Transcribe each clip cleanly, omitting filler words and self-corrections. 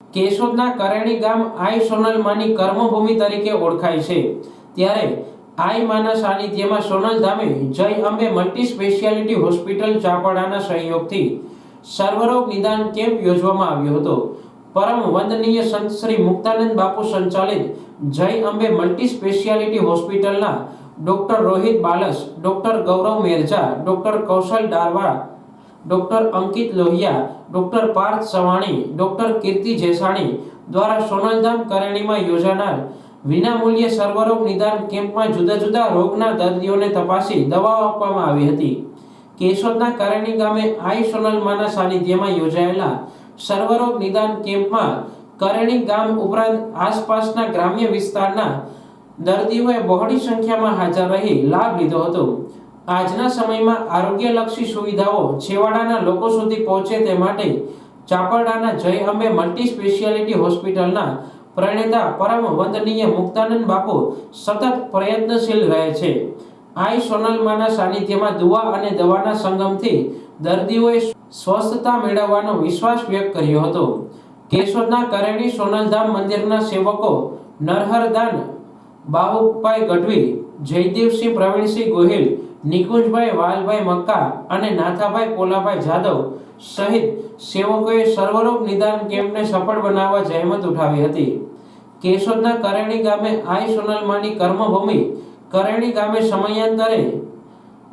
કેશોદના કરેણી ગામ આઈ સોનલમાની કર્મભૂમિ તરીકે ઓળખાય છે, ત્યારે આઈ માના સાનિધ્યમાં સોનલ ધામે જય અંબે મલ્ટી સ્પેશિયાલિટી હોસ્પિટલ ચાપડાના સહયોગથી સર્વરોગ નિદાન કેમ્પ યોજવામાં આવ્યો હતો। પરમ વંદનીય સંત શ્રી મુક્તાનંદ બાપુ સંચાલિત જય અંબે મલ્ટી સ્પેશિયાલિટી હોસ્પિટલના ડોક્ટર રોહિત બાલસ, ડોક્ટર ગૌરવ મેરજા, ડોક્ટર કૌશલ ડારવા, ડોક્ટર અંકિત લોહિયા, ડોક્ટર પાર્થ સવાણી, ડોક્ટર કીર્તિ જેસાણી દ્વારા સોનલધામ કરેણીમાં યોજાનાર વિનામૂલ્યે સર્વરોગ નિદાન કેમ્પમાં જુદા જુદા રોગના દર્દીઓને તપાસી દવાઓ આપવામાં આવી હતી। કેશોદના કરેણી ગામે આઈ સોનલમાના સાનિધ્યમાં યોજાયેલા સર્વરોગ નિદાન કેમ્પમાં કરેણી ગામ ઉપરાંત આસપાસના ગ્રામ્ય વિસ્તારના દર્દીઓએ બહોળી સંખ્યામાં હાજર રહી લાભ લીધો હતો। આજના સમયમાં આરોગ્યલક્ષી સુવિધાઓ છેવાડાના લોકો સુધી પહોંચે તે માટે ચાપરડાના જય અંબે મલ્ટી સ્પેશિયાલિટી હોસ્પિટલના પ્રણેતા પરમ વંદનીય મુક્તાનંદ બાપુ સતત પ્રયત્નશીલ રહે છે। આઈ સોનલમાના સાનિધ્યમાં દુઆ અને દવાના સંગમથી દર્દીઓએ સ્વસ્થતા મેળવવાનો વિશ્વાસ વ્યક્ત કર્યો હતો। કેશોદના કરેણી સોનલધામ મંદિરના સેવકો નરહરદાન બાબુભાઈ ગઢવી, જયદેવસિંહ પ્રવીણસિંહ ગોહિલ, નિકુંજભાઈ વાલભાઈ મક્કા અને નાથાભાઈ પોલાભાઈ જાદવ સહિત સેવકોએ સર્વરોગ નિદાન કેમ્પને સફળ બનાવવા જહેમત ઉઠાવી હતી। કેશોદના કરેણી ગામે આઈ સોનલમાની કર્મભૂમિ કરેણી ગામે સમયાંતરે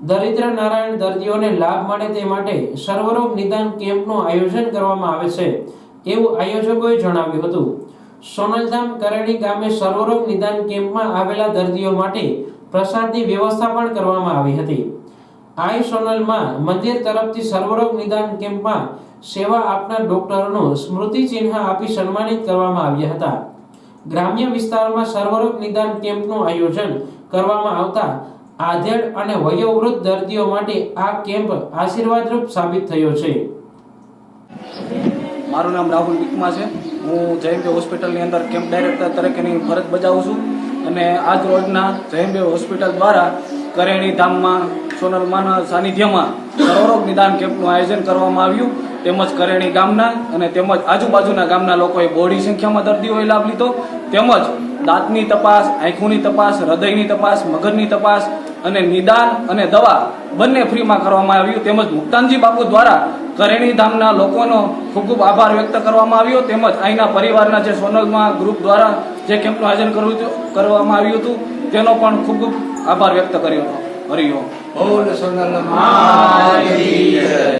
દરિદ્ર નારાયણ દર્દીઓને લાભ મળે તે માટે સર્વરોગ નિદાન કેમ્પનું આયોજન કરવામાં આવે છે એવું આયોજકોએ જણાવ્યું હતું। સોનલધામ કરેણી ગામે સર્વરોગ નિદાન કેમ્પમાં આવેલા દર્દીઓ માટે પ્રસાદની વ્યવસ્થા પણ કરવામાં આવી હતી। આઈ સોનલમાં મંદિર તરફથી સર્વરોગ નિદાન કેમ્પમાં સેવા આપનાર ડોક્ટરોનું સ્મૃતિ ચિહ્ન આપી સન્માનિત કરવામાં આવ્યા હતા। ગ્રામ્ય વિસ્તારમાં સર્વરોગ નિદાન કેમ્પનું આયોજન કરવામાં આવતા આધેડ અને વયોવૃદ્ધ દર્દીઓ માટે આ કેમ્પ આશીર્વાદરૂપ સાબિત થયો છે। મારું નામ રાહુલ વિકમા છે। હું જયંબે હોસ્પિટલની અંદર કેમ્પ ડાયરેક્ટર તરીકેની ફરજ બજાવું છું અને આજ રોજના જયંબે હોસ્પિટલ દ્વારા કરેણી ધામમાં સોનલમાના સાનિધ્યમાં સર્વરોગ નિદાન કેમ્પનું આયોજન કરવામાં આવ્યું। તેમજ કરેણી ગામના અને તેમજ આજુબાજુના ગામના લોકોએ બહોળી સંખ્યામાં દર્દીઓએ લાભ લીધો। તેમજ દાંતની તપાસ, આંખોની તપાસ, હૃદયની તપાસ, મગજની તપાસ અને નિદાન અને દવા બંને ફ્રીમાં કરવામાં આવ્યું। તેમજ મુક્તાનજી બાપુ દ્વારા કરેણી ધામના લોકોનો ખૂબ ખૂબ આભાર વ્યક્ત કરવામાં આવ્યો। તેમજ અહીંના પરિવારના જે સોનલમાં ગ્રુપ દ્વારા જે કેમ્પનું આયોજન કરવામાં આવ્યું હતું તેનો પણ ખૂબ ખૂબ આભાર વ્યક્ત કર્યો હતો। હરિઓમ।